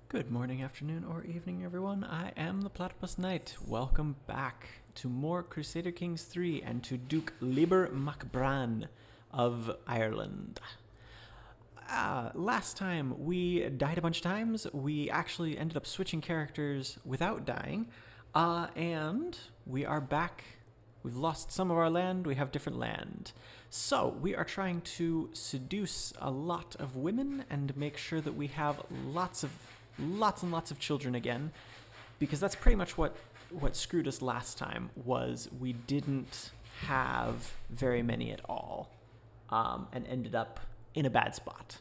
Good morning, afternoon, or evening, everyone. I am the Platypus Knight. Welcome back to more Crusader Kings 3 and to Duke Liber Macbran of Ireland. Last time we died a bunch of times. We actually ended up switching characters without dying. And we are back. We've lost some of our land. We have different land. So we are trying to seduce a lot of women and make sure that we have lots and lots of children again, because that's pretty much what screwed us last time. Was we didn't have very many at all, and ended up in a bad spot.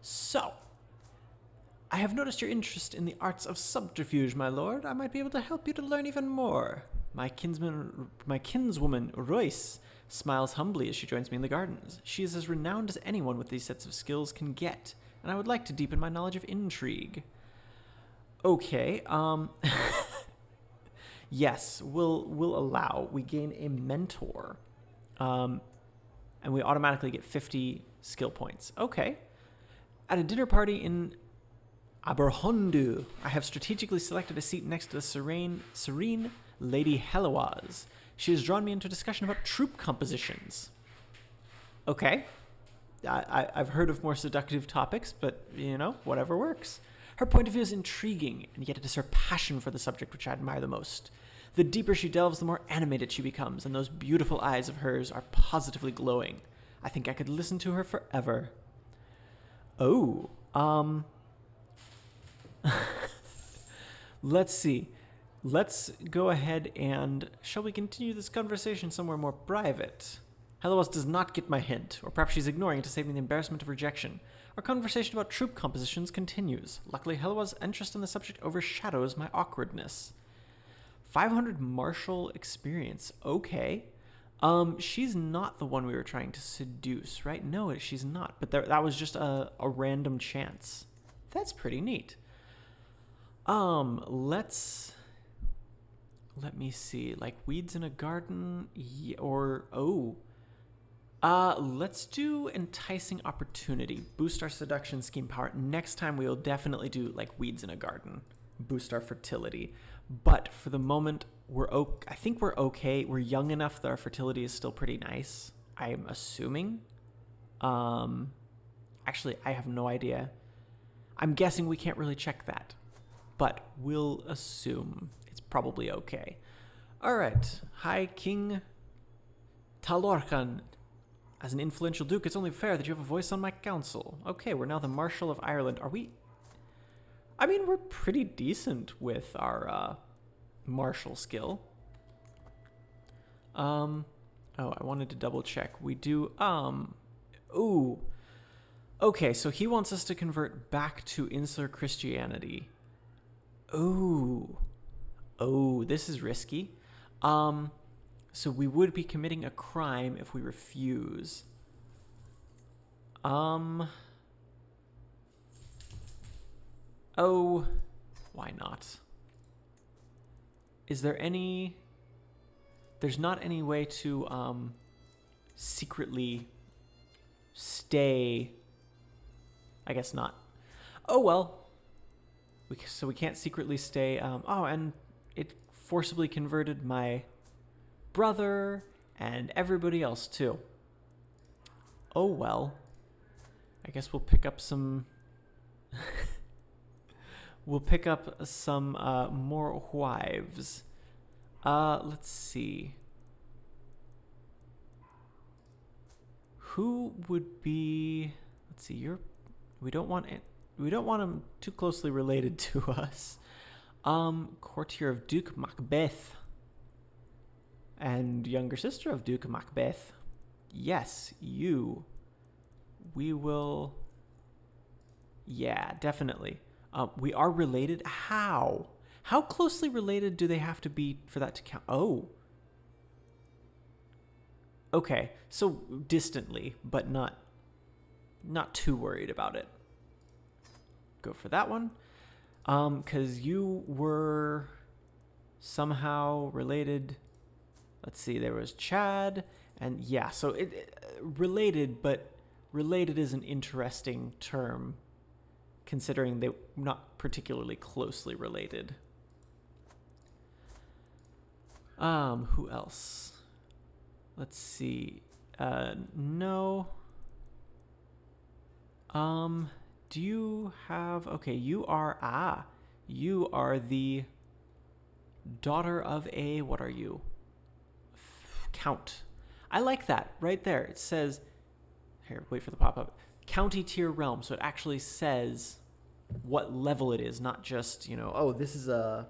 So I have noticed your interest in the arts of subterfuge, my lord. I might be able to help you to learn even more. My kinswoman Royce smiles humbly as she joins me in the gardens. She is as renowned as anyone with these sets of skills can get, and I would like to deepen my knowledge of intrigue. Okay, yes, we'll allow. We gain a mentor, and we automatically get 50 skill points. Okay. At a dinner party in Aberhondu, I have strategically selected a seat next to the serene Lady Heloise. She has drawn me into a discussion about troop compositions. Okay. I've heard of more seductive topics, but, whatever works. Her point of view is intriguing, and yet it is her passion for the subject which I admire the most. The deeper she delves, the more animated she becomes, and those beautiful eyes of hers are positively glowing. I think I could listen to her forever. Oh, let's see. Let's go ahead and... Shall we continue this conversation somewhere more private? Heloise does not get my hint, or perhaps she's ignoring it to save me the embarrassment of rejection. Our conversation about troop compositions continues. Luckily, Heloise's interest in the subject overshadows my awkwardness. 500 martial experience. Okay. She's not the one we were trying to seduce, right? No, she's not. But that was just a random chance. That's pretty neat. Let me see. Like weeds in a garden, let's do enticing opportunity. Boost our seduction scheme power. Next time we will definitely do like weeds in a garden. Boost our fertility. But for the moment, I think we're okay. We're young enough that our fertility is still pretty nice, I'm assuming. Actually, I have no idea. I'm guessing we can't really check that, but we'll assume it's probably okay. All right. Hi, King Talorcan. As an influential duke, it's only fair that you have a voice on my council. Okay, we're now the Marshal of Ireland. Are we... I mean, we're pretty decent with our martial skill. I wanted to double check. We do... Ooh. Okay, so he wants us to convert back to insular Christianity. Ooh. Oh, this is risky. So we would be committing a crime if we refuse. Oh, why not? Is there any... There's not any way to secretly stay... I guess not. Oh, well. So we can't secretly stay... and it forcibly converted my brother and everybody else too. Oh well. I guess we'll pick up some... we'll pick up some more wives. Let's see. Who would be... Let's see, we don't want him too closely related to us. Courtier of Duke Macbeth. And younger sister of Duke Macbeth. Yes, you. We will... Yeah, definitely. We are related. How? How closely related do they have to be for that to count? Oh. Okay, so distantly, but not too worried about it. Go for that one. Because you were somehow related... Let's see, there was Chad, and yeah, so related, but related is an interesting term considering they're not particularly closely related. Who else? Let's see. No. Do you have... Okay, you are the daughter of a... What are you? Count. I like that. Right there. It says... Here, wait for the pop-up. County tier realm. So it actually says what level it is, not just, oh, this is an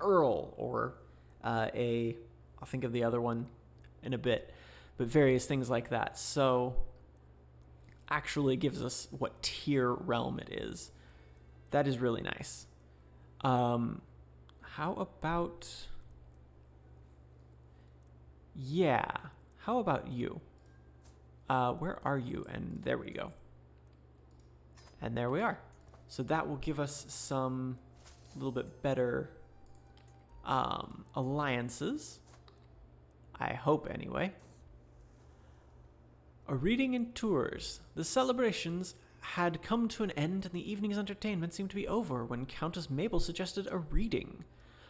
earl, or I'll think of the other one in a bit, but various things like that. So actually gives us what tier realm it is. That is really nice. How about... Yeah. How about you? Where are you? And there we go. And there we are. So that will give us some little bit better alliances. I hope, anyway. A reading and tours. The celebrations had come to an end and the evening's entertainment seemed to be over when Countess Mabel suggested a reading.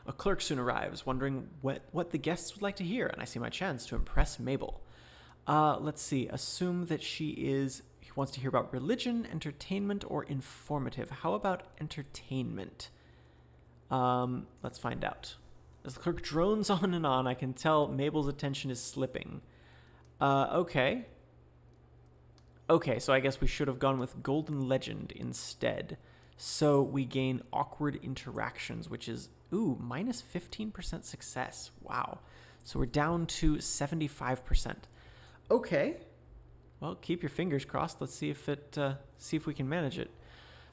A clerk soon arrives, wondering what the guests would like to hear, and I see my chance to impress Mabel. Let's see. Assume that he wants to hear about religion, entertainment, or informative. How about entertainment? Let's find out. As the clerk drones on and on, I can tell Mabel's attention is slipping. Okay. Okay, so I guess we should have gone with Golden Legend instead. So we gain awkward interactions, which is, minus 15% success. Wow. So we're down to 75%. Okay. Well, keep your fingers crossed. Let's see if we can manage it.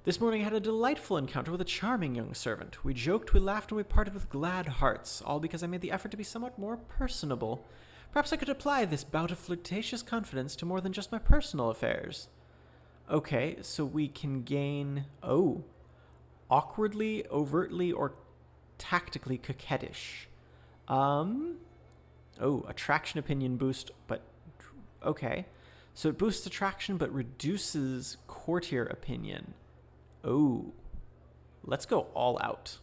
This morning I had a delightful encounter with a charming young servant. We joked, we laughed, and we parted with glad hearts, all because I made the effort to be somewhat more personable. Perhaps I could apply this bout of flirtatious confidence to more than just my personal affairs. Okay, so we can gain... awkwardly, overtly, or tactically coquettish. Attraction opinion boost, but... Okay. So it boosts attraction, but reduces courtier opinion. Let's go all out.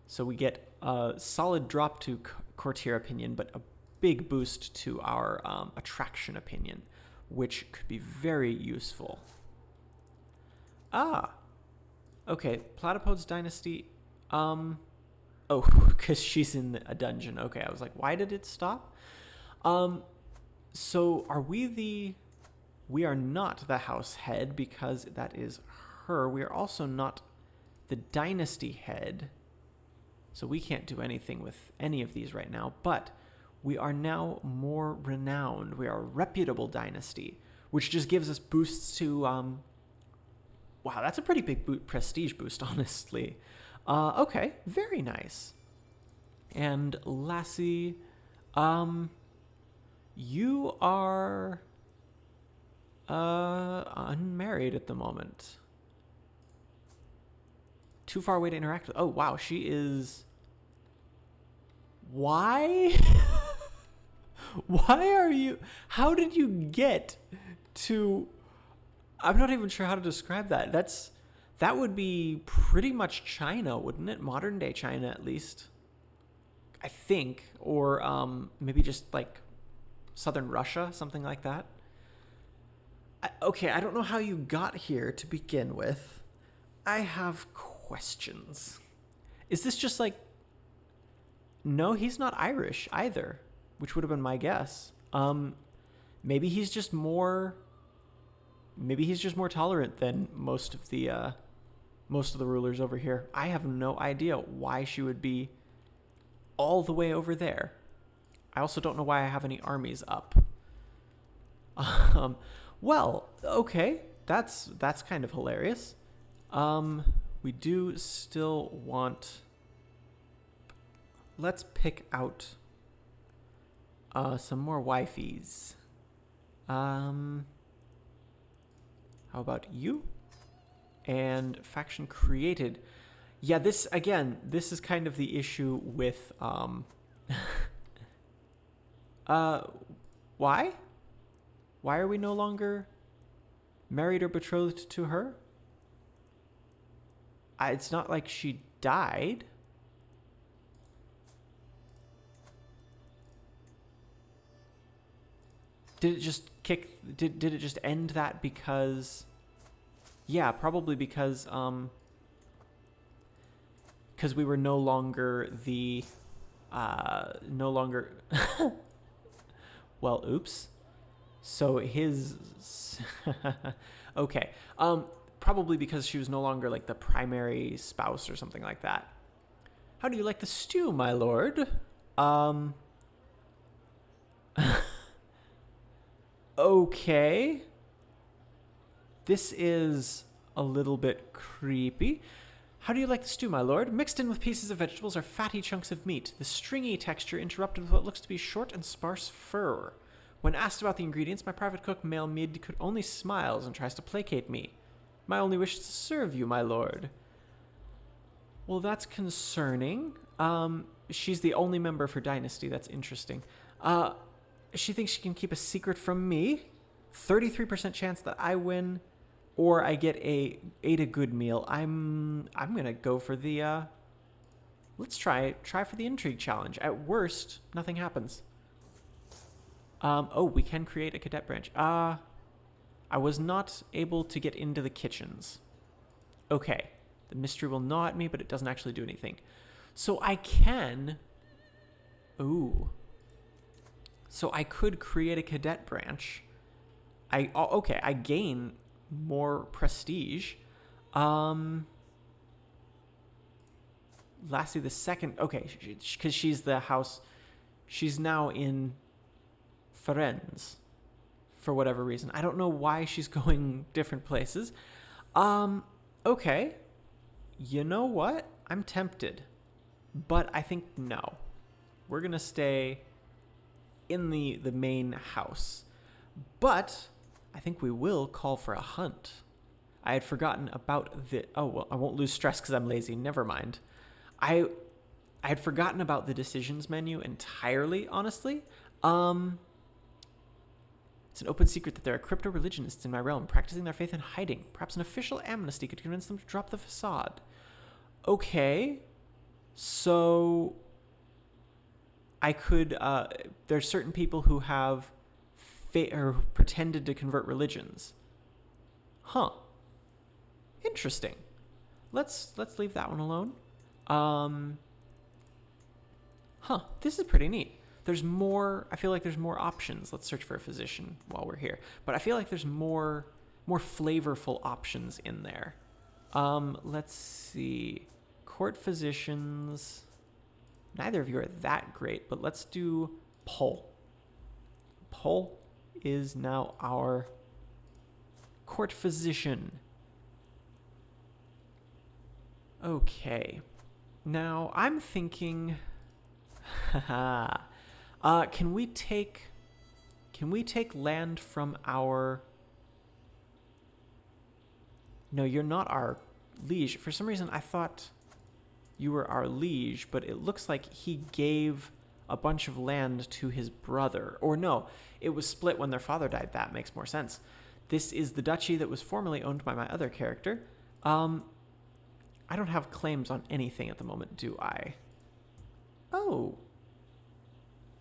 So we get a solid drop to courtier opinion, but a big boost to our attraction opinion, which could be very useful. Okay, Platypode's Dynasty. Because she's in a dungeon. Okay, I was like, why did it stop? So are we are not the house head because that is her. We are also not the dynasty head. So we can't do anything with any of these right now, but we are now more renowned. We are a reputable dynasty, which just gives us boosts to, wow, that's a pretty big prestige boost, honestly. Okay, very nice. And Lassie, you are unmarried at the moment. Too far away to interact with. Oh, wow, she is... Why? Why are you... How did you get to... I'm not even sure how to describe that. That would be pretty much China, wouldn't it? Modern day China, at least. I think. Or maybe just like southern Russia, something like that. Okay, I don't know how you got here to begin with. I have questions. Is this just like... No, he's not Irish either, which would have been my guess. Maybe he's just more tolerant than most of the rulers over here. I have no idea why she would be all the way over there. I also don't know why I have any armies up. Well, okay, that's kind of hilarious. We do still want... Let's pick out some more wifeys. How about you? And faction created. Yeah, this is kind of the issue with why? Why are we no longer... married or betrothed to her. It's not like she died. Did it just did it just end that because... Yeah, probably because we were no longer the... no longer... Well, oops. So his... Okay. Probably because she was no longer like the primary spouse or something like that. How do you like the stew, my lord? Okay. This is a little bit creepy. How do you like the stew, my lord? Mixed in with pieces of vegetables are fatty chunks of meat, the stringy texture interrupted with what looks to be short and sparse fur. When asked about the ingredients, my private cook, Male Mid, could only smiles and tries to placate me. My only wish is to serve you, my lord. Well, that's concerning. She's the only member of her dynasty. That's interesting. She thinks she can keep a secret from me. 33% chance that I win, or I ate a good meal. I'm gonna go for the. Let's try for the intrigue challenge. At worst, nothing happens. Oh, we can create a cadet branch. I was not able to get into the kitchens. Okay. The mystery will gnaw at me, but it doesn't actually do anything. So I can... Ooh. So I could create a cadet branch. Okay, I gain more prestige. Lassie the second... Okay, because she's the house... She's now in Firenze. For whatever reason. I don't know why she's going different places. Okay. You know what? I'm tempted. But I think no. We're going to stay in the main house. But I think we will call for a hunt. I had forgotten about the... Oh, well, I won't lose stress because I'm lazy. Never mind. I had forgotten about the decisions menu entirely, honestly. It's an open secret that there are crypto-religionists in my realm practicing their faith in hiding. Perhaps an official amnesty could convince them to drop the facade. Okay. So I could... there's certain people who have or pretended to convert religions. Huh. Interesting. Let's leave that one alone. Huh. This is pretty neat. There's more... I feel like there's more options. Let's search for a physician while we're here. But I feel like there's more flavorful options in there. Let's see. Court physicians. Neither of you are that great, but let's do Pole. Pole is now our court physician. Okay. Now, I'm thinking... Haha. Can we take land from our... No, you're not our liege. For some reason, I thought you were our liege, but it looks like he gave a bunch of land to his brother. Or no, it was split when their father died. That makes more sense. This is the duchy that was formerly owned by my other character. I don't have claims on anything at the moment, do I? Oh.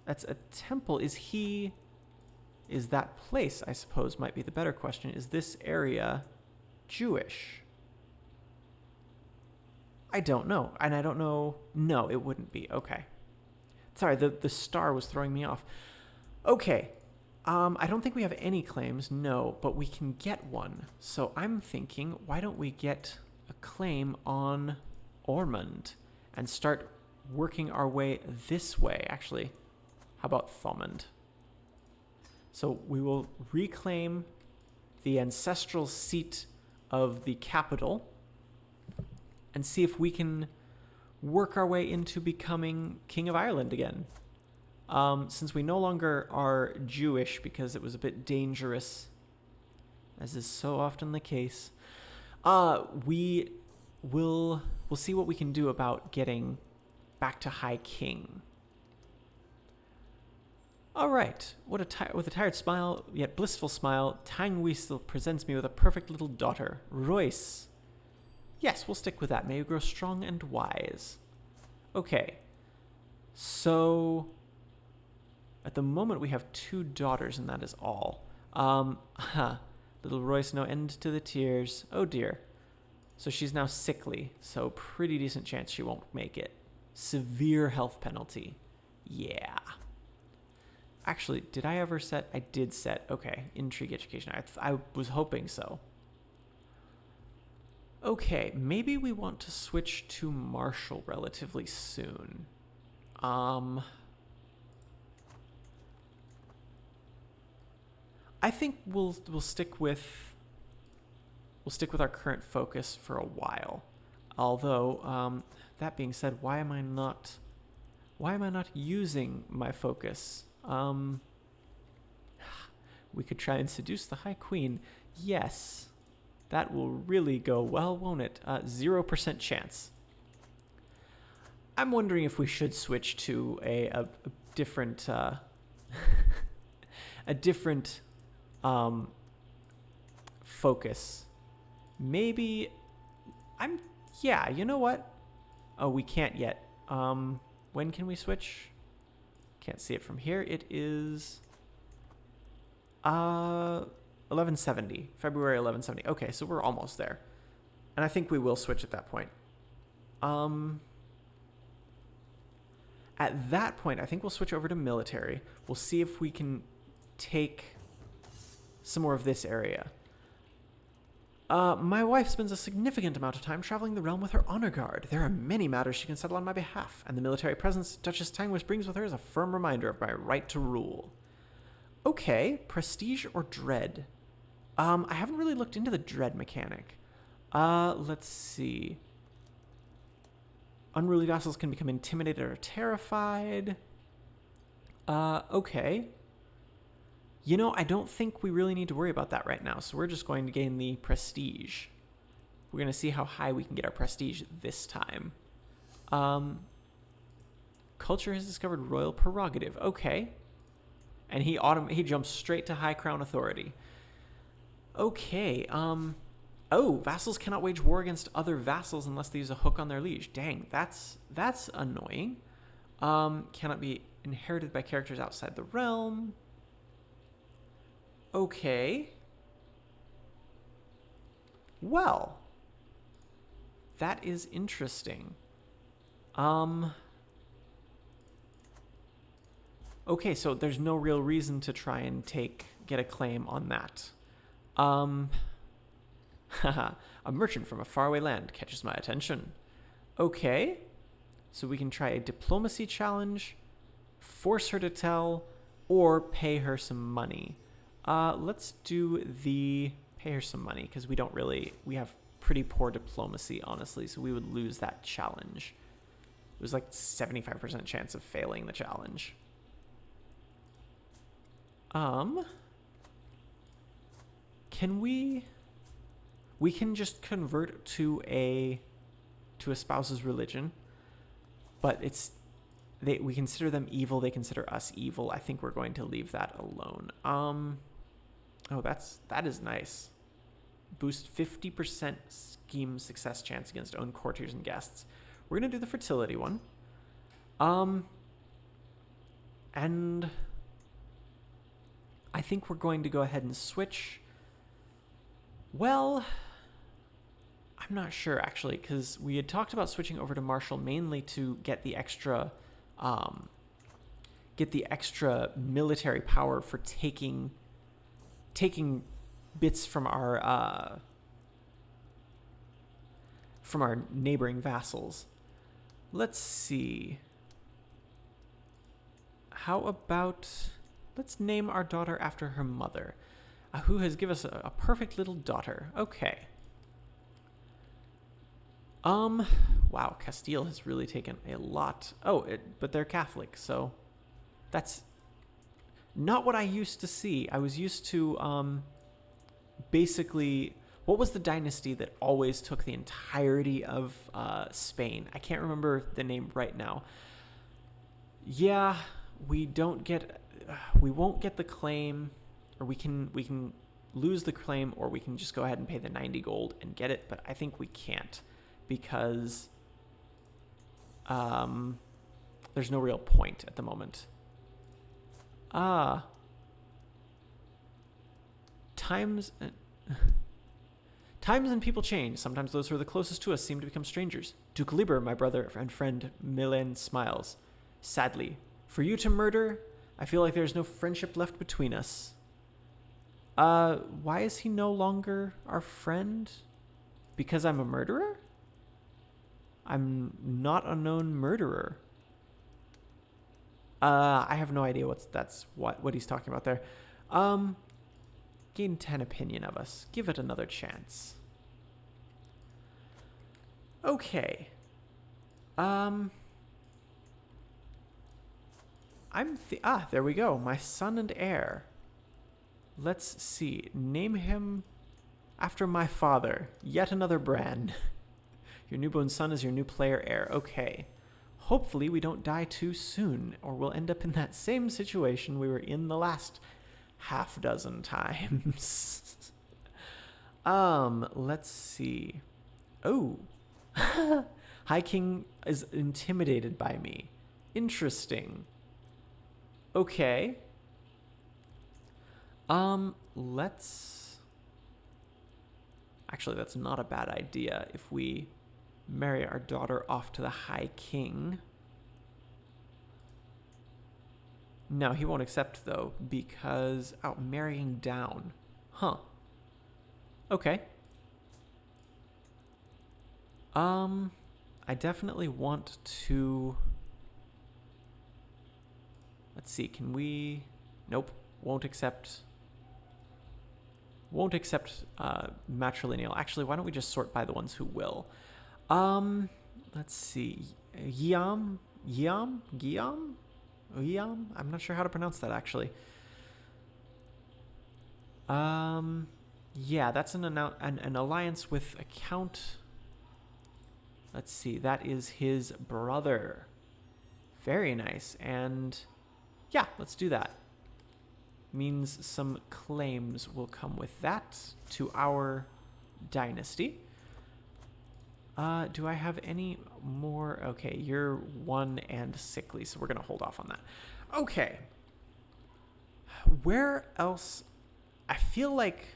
That's a temple. Is that place, I suppose, might be the better question. Is this area Jewish? I don't know. And I don't know. No, it wouldn't be. Okay. Sorry, the star was throwing me off. Okay. I don't think we have any claims, no, but we can get one. So I'm thinking, why don't we get a claim on Ormond and start working our way this way, actually. How about Thomond? So we will reclaim the ancestral seat of the capital and see if we can work our way into becoming King of Ireland again. Since we no longer are Jewish because it was a bit dangerous, as is so often the case, we'll see what we can do about getting back to High King. All right. With a tired smile, yet blissful smile, Tang Weasel presents me with a perfect little daughter, Royce. Yes, we'll stick with that. May you grow strong and wise. Okay. So, at the moment we have 2 daughters, and that is all. Little Royce, no end to the tears. Oh dear. So she's now sickly, so pretty decent chance she won't make it. Severe health penalty. Yeah. Actually, did I ever set? I did set. Okay, intrigue education. I was hoping so. Okay, maybe we want to switch to martial relatively soon. I think we'll stick with our current focus for a while. Although, that being said, why am I not using my focus? We could try and seduce the High Queen. Yes, that will really go well, won't it? 0% chance. I'm wondering if we should switch to a different a different focus. Maybe yeah, you know what? Oh, we can't yet. When can we switch? Can't see it from here. It is 1170, February 1170. Okay, so we're almost there. And I think we will switch at that point. At that point, I think we'll switch over to military. We'll see if we can take some more of this area. My wife spends a significant amount of time traveling the realm with her honor guard. There are many matters she can settle on my behalf, and the military presence Duchess Tangwish brings with her is a firm reminder of my right to rule. Okay, prestige or dread? I haven't really looked into the dread mechanic. Let's see. Unruly vassals can become intimidated or terrified. Okay. You know, I don't think we really need to worry about that right now, so we're just going to gain the prestige. We're going to see how high we can get our prestige this time. Culture has discovered royal prerogative. Okay. And he jumps straight to high crown authority. Okay. Oh, vassals cannot wage war against other vassals unless they use a hook on their liege. Dang, that's annoying. Cannot be inherited by characters outside the realm. Okay. Well, that is interesting. Okay, so there's no real reason to try and get a claim on that. Haha, a merchant from a faraway land catches my attention. Okay, so we can try a diplomacy challenge, force her to tell, or pay her some money. Let's do the pay her some money, because we have pretty poor diplomacy, honestly, so we would lose that challenge. It was like 75% chance of failing the challenge. Can we can just convert to a spouse's religion, but we consider them evil, they consider us evil. I think we're going to leave that alone. Oh, that is nice. Boost 50% scheme success chance against own courtiers and guests. We're going to do the fertility one. And I think we're going to go ahead and switch. Well, I'm not sure actually, because we had talked about switching over to martial mainly to get the extra military power for taking bits from our neighboring vassals. Let's see. How about let's name our daughter after her mother, who has given us a perfect little daughter. Okay. Wow, Castile has really taken a lot. But they're Catholic, so that's not what I used to see. I was used to, basically, what was the dynasty that always took the entirety of Spain? I can't remember the name right now. Yeah, we don't get we won't get the claim, or we can lose the claim, or we can just go ahead and pay the 90 gold and get it. But I think we can't, because there's no real point at the moment. Times and people change. Sometimes those who are the closest to us seem to become strangers. Duke Liber, my brother and friend Milan, smiles. Sadly, for you to murder, I feel like there's no friendship left between us. Why is he no longer our friend? Because I'm a murderer? I'm not a known murderer. I have no idea what he's talking about there. Gain 10 opinion of us. Give it another chance. Okay. There we go. My son and heir. Let's see. Name him after my father. Yet another brand. Your newborn son is your new player heir. Okay. Hopefully we don't die too soon, or we'll end up in that same situation we were in the last half dozen times. Let's see. Oh. High King is intimidated by me. Interesting. Okay. Actually, that's not a bad idea if we marry our daughter off to the High King. No, he won't accept, though, because... marrying down. Huh. Okay. I definitely want to... Let's see, can we... Nope, won't accept matrilineal. Actually, why don't we just sort by the ones who will? Let's see. Guillaume? I'm not sure how to pronounce that, actually. Yeah, that's an alliance with a count. Let's see, that is his brother. Very nice. And yeah, let's do that. Means some claims will come with that to our dynasty. Do I have any more? Okay, you're 1 and sickly, so we're going to hold off on that. Okay. Where else? I feel like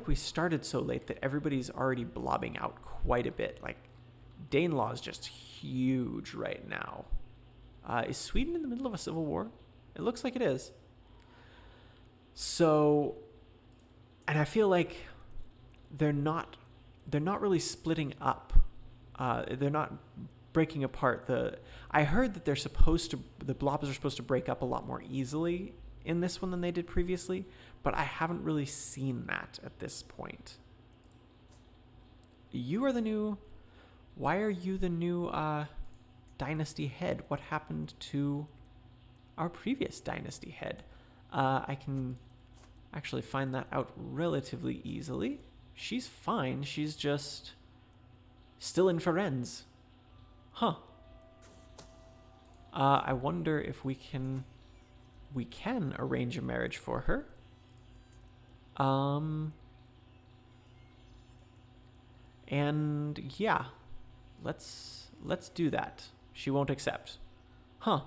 we started so late that everybody's already blobbing out quite a bit. Like, Danelaw is just huge right now. Is Sweden in the middle of a civil war? It looks like it is. So, and I feel like they're not really splitting up. They're not breaking apart. I heard that the blobs are supposed to break up a lot more easily in this one than they did previously, but I haven't really seen that at this point. Why are you the new dynasty head? What happened to our previous dynasty head? I can actually find that out relatively easily. She's fine. She's just still in Firenze. Huh. I wonder if we can arrange a marriage for her. And yeah, let's do that. She won't accept. Huh.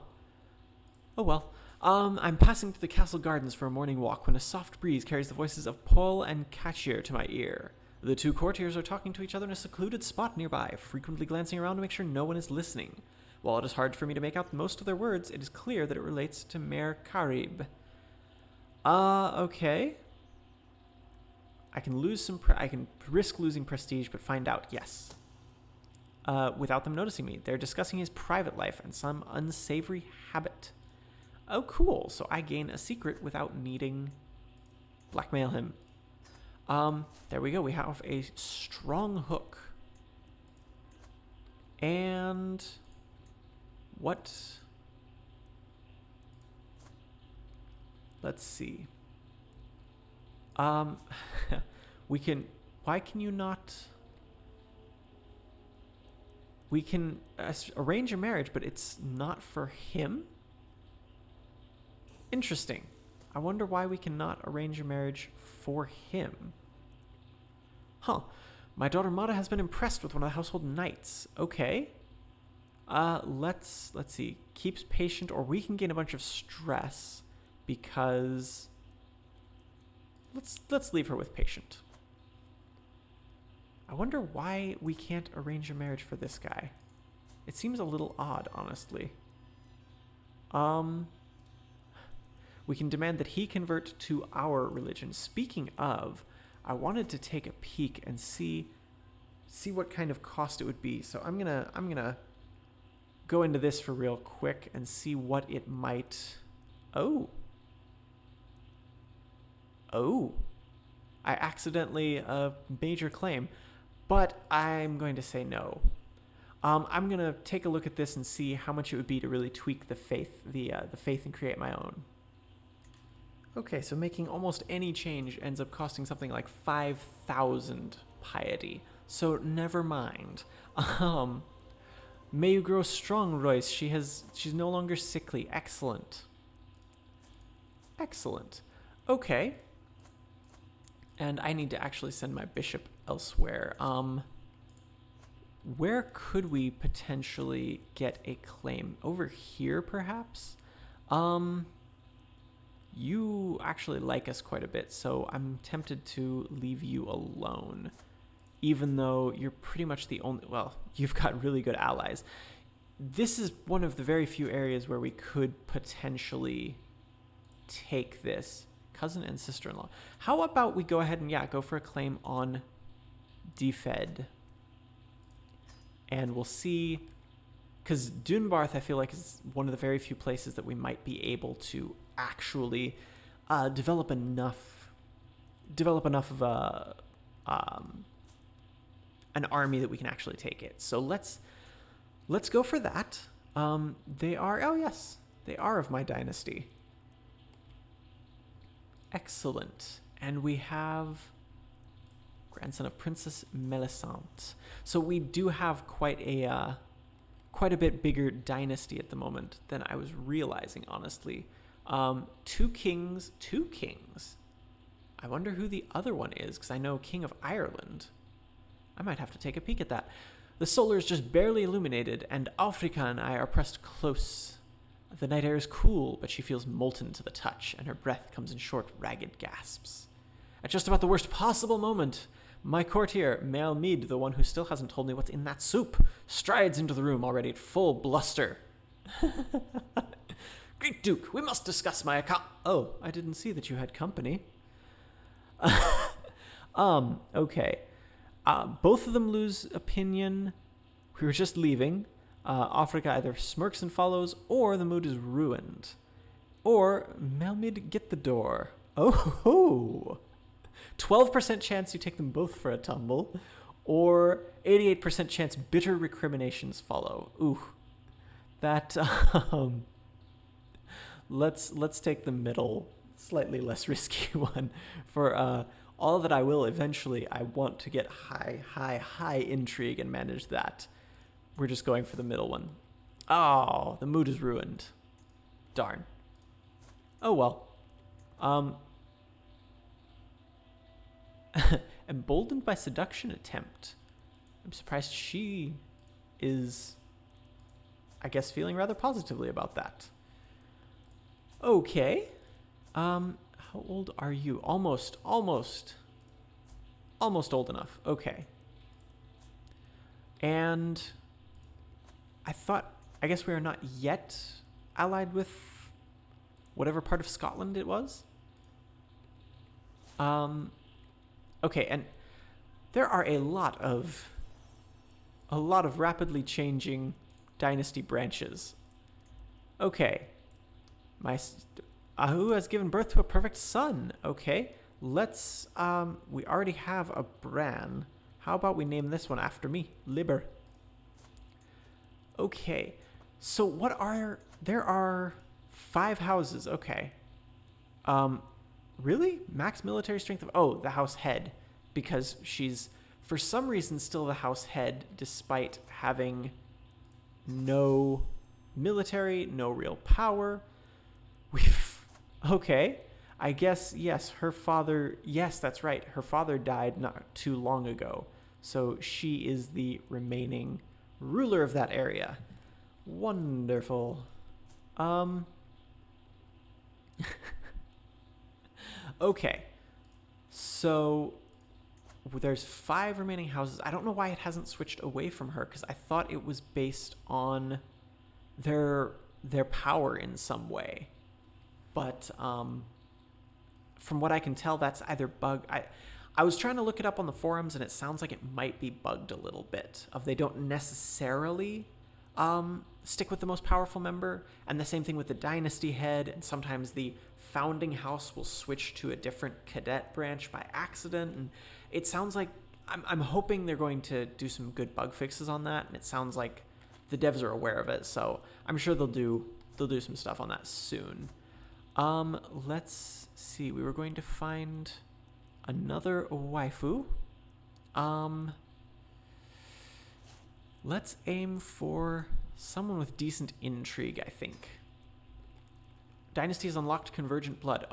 Oh well. I'm passing through the castle gardens for a morning walk when a soft breeze carries the voices of Paul and Kachir to my ear. The two courtiers are talking to each other in a secluded spot nearby, frequently glancing around to make sure no one is listening. While it is hard for me to make out most of their words, it is clear that it relates to Mayor Karib. Okay. I can risk losing prestige, but find out, yes. Without them noticing me. They're discussing his private life and some unsavory habit. Oh, cool. So I gain a secret without needing blackmail him. There we go. We have a strong hook. And what? Let's see. We can, why can you not? We can arrange a marriage, but it's not for him. Interesting. I wonder why we cannot arrange a marriage for him. Huh. My daughter Mata has been impressed with one of the household knights. Okay. Let's see. Keeps patient, or we can gain a bunch of stress because let's leave her with patient. I wonder why we can't arrange a marriage for this guy. It seems a little odd, honestly. We can demand that he convert to our religion. Speaking of, I wanted to take a peek and see what kind of cost it would be. So I'm gonna go into this for real quick and see what it might. Oh, I accidentally major claim, but I'm going to say no. I'm gonna take a look at this and see how much it would be to really tweak the faith, the faith, and create my own. Okay, so making almost any change ends up costing something like 5,000 piety. So never mind. May you grow strong, Royce. She's no longer sickly. Excellent. Excellent. Okay. And I need to actually send my bishop elsewhere. Where could we potentially get a claim? Over here, perhaps? You actually like us quite a bit, so I'm tempted to leave you alone. Even though you're pretty much the only... Well, you've got really good allies. This is one of the very few areas where we could potentially take this. Cousin and sister-in-law. How about we go ahead and, go for a claim on Defed. And we'll see... Because Dunbarth, I feel like, is one of the very few places that we might be able to actually develop enough of an army that we can actually take it. So let's go for that. They are of my dynasty. Excellent. And we have grandson of Princess Melisande. So we do have quite a bit bigger dynasty at the moment than I was realizing, honestly. Two kings. I wonder who the other one is, because I know King of Ireland. I might have to take a peek at that. The solar is just barely illuminated, and Africa and I are pressed close. The night air is cool, but she feels molten to the touch, and her breath comes in short, ragged gasps. At just about the worst possible moment, my courtier, Maelmid, the one who still hasn't told me what's in that soup, strides into the room already at full bluster. Great Duke, we must discuss my account. Oh, I didn't see that you had company. Okay. Both of them lose opinion. We were just leaving. Africa either smirks and follows, or the mood is ruined. Or Melmid, get the door. Oh, 12% chance you take them both for a tumble, or 88% chance bitter recriminations follow. Ooh, that let's take the middle, slightly less risky one. For all that I will eventually, I want to get high intrigue and manage that. We're just going for the middle one. Oh, the mood is ruined. Darn. Oh well. Emboldened by seduction attempt. I'm surprised she is, I guess, feeling rather positively about that. Okay. How old are you? Almost old enough. Okay. And I guess we are not yet allied with whatever part of Scotland it was. Okay, and there are a lot of rapidly changing dynasty branches. Okay. Ahu has given birth to a perfect son. Okay. Let's we already have a Bran. How about we name this one after me? Liber. Okay. So there are 5 houses. Okay. Really? Max military strength of... the house head. Because she's, for some reason, still the house head, despite having no military, no real power. Okay. I guess, yes, her father, yes, that's right. Her father died not too long ago. So she is the remaining ruler of that area. Wonderful. Um, okay. So there's 5 remaining houses. I don't know why it hasn't switched away from her, because I thought it was based on their power in some way. But from what I can tell, that's either bug. I was trying to look it up on the forums, and it sounds like it might be bugged a little bit. Of they don't necessarily stick with the most powerful member, and the same thing with the dynasty head. And sometimes the founding house will switch to a different cadet branch by accident, and it sounds like I'm hoping they're going to do some good bug fixes on that. And it sounds like the devs are aware of it, so I'm sure they'll do some stuff on that soon. Let's see. We were going to find another waifu. Let's aim for someone with decent intrigue, I think. Dynasty has unlocked Convergent Blood.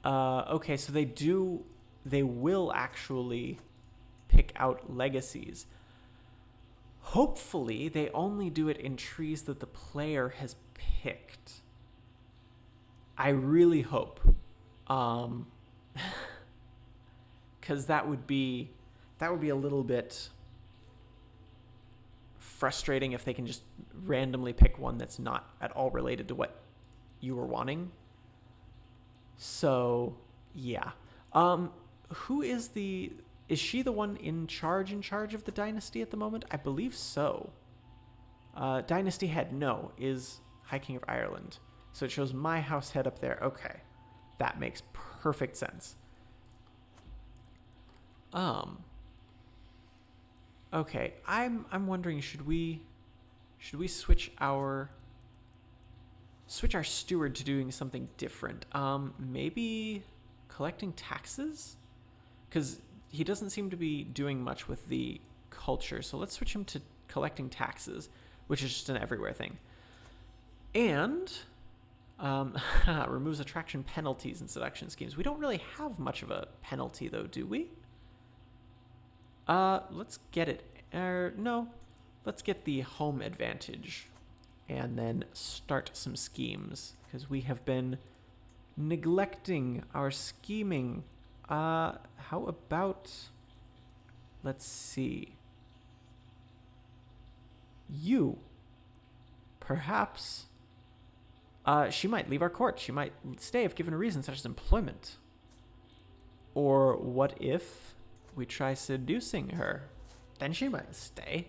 Okay, so they will actually pick out legacies. Hopefully, they only do it in trees that the player has picked. I really hope. Because that would be a little bit frustrating if they can just randomly pick one that's not at all related to what you were wanting. So, yeah. Who is she the one in charge of the dynasty at the moment? I believe so. Dynasty head, no, is High King of Ireland. So it shows my house head up there. Okay. That makes perfect sense. Okay, I'm wondering, should we switch our steward to doing something different? Maybe collecting taxes? Because he doesn't seem to be doing much with the culture, so let's switch him to collecting taxes, which is just an everywhere thing. And removes attraction penalties and seduction schemes. We don't really have much of a penalty, though, do we? Let's get it. No. Let's get the home advantage and then start some schemes, because we have been neglecting our scheming. How about, let's see. You. Perhaps. She might leave our court. She might stay if given a reason, such as employment. Or what if we try seducing her? Then she might stay.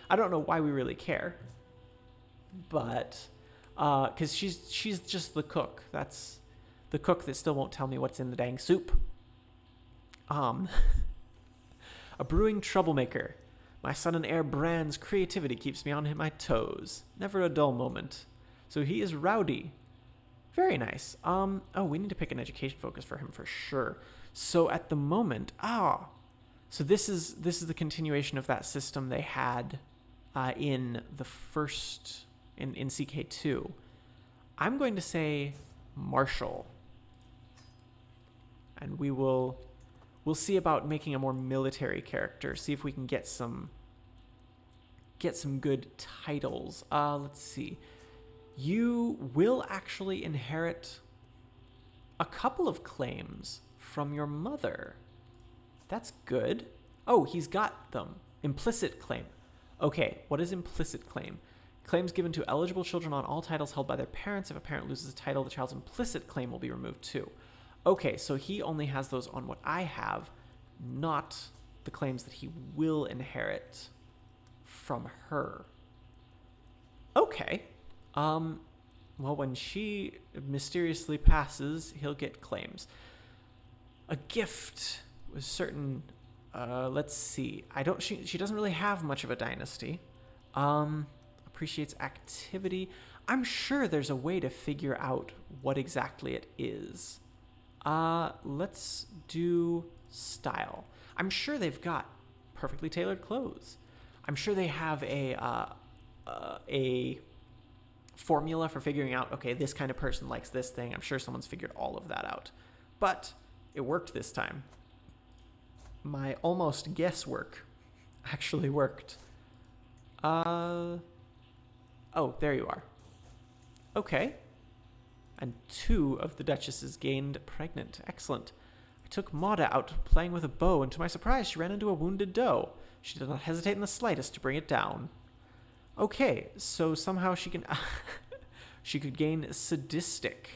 I don't know why we really care. But, because she's just the cook. That's the cook that still won't tell me what's in the dang soup. A brewing troublemaker. My son and heir Bran's creativity keeps me on my toes. Never a dull moment. So he is rowdy. Very nice. We need to pick an education focus for him for sure. So at the moment, so this is the continuation of that system they had in the first in CK2. I'm going to say Marshall. And we'll see about making a more military character. See if we can get some good titles. Let's see. You will actually inherit a couple of claims from your mother. That's good. Oh, he's got them. Implicit claim. Okay, what is implicit claim? Claims given to eligible children on all titles held by their parents. If a parent loses a title, the child's implicit claim will be removed too. Okay, so he only has those on what I have, not the claims that he will inherit from her. Okay. Well, when she mysteriously passes, he'll get claims. A gift was certain. Let's see. She doesn't really have much of a dynasty. Appreciates activity. I'm sure there's a way to figure out what exactly it is. Let's do style. I'm sure they've got perfectly tailored clothes. I'm sure they have a formula for figuring out, okay, this kind of person likes this thing. I'm sure someone's figured all of that out. But it worked this time. My almost guesswork actually worked. Oh, there you are. Okay. And 2 of the duchesses gained pregnant. Excellent. I took Mauda out playing with a bow, and to my surprise, she ran into a wounded doe. She did not hesitate in the slightest to bring it down. Okay, so somehow she can... she could gain sadistic.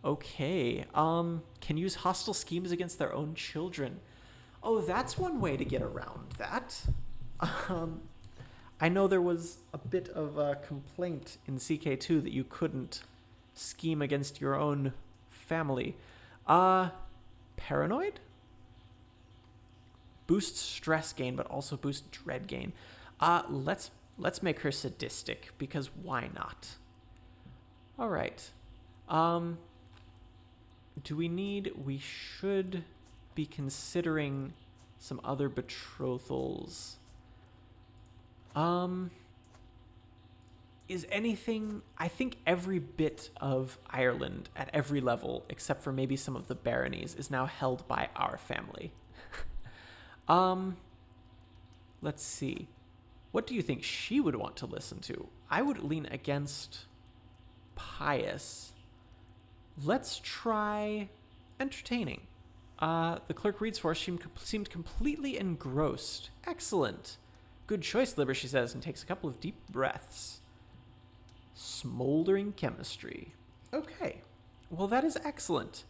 Okay, can use hostile schemes against their own children. Oh, that's one way to get around that. I know there was a bit of a complaint in CK2 that you couldn't scheme against your own family. Paranoid? Boosts stress gain, but also boosts dread gain. Let's make her sadistic, because why not? All right. Do we need... We should be considering some other betrothals. Is anything... I think every bit of Ireland at every level, except for maybe some of the baronies, is now held by our family. Let's see. What do you think she would want to listen to? I would lean against pious. Let's try entertaining. The clerk reads for us. She seemed completely engrossed. Excellent. Good choice, Liber, she says, and takes a couple of deep breaths. Smoldering chemistry. Okay. Well, that is excellent.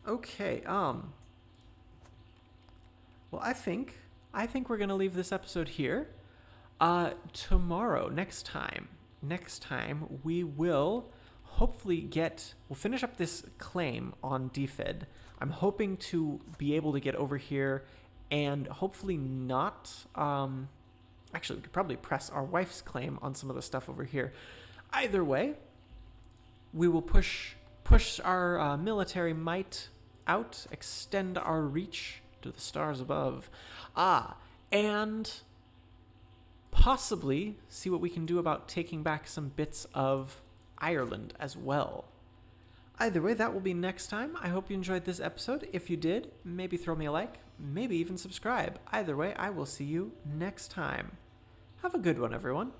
Okay, well, I think we're going to leave this episode here. Tomorrow, next time, we will hopefully we'll finish up this claim on DFID. I'm hoping to be able to get over here and hopefully not, actually, we could probably press our wife's claim on some of the stuff over here. Either way, we will push our military might out, extend our reach to the stars above. And possibly see what we can do about taking back some bits of Ireland as well. Either way, that will be next time. I hope you enjoyed this episode. If you did, maybe throw me a like, maybe even subscribe. Either way, I will see you next time. Have a good one, everyone.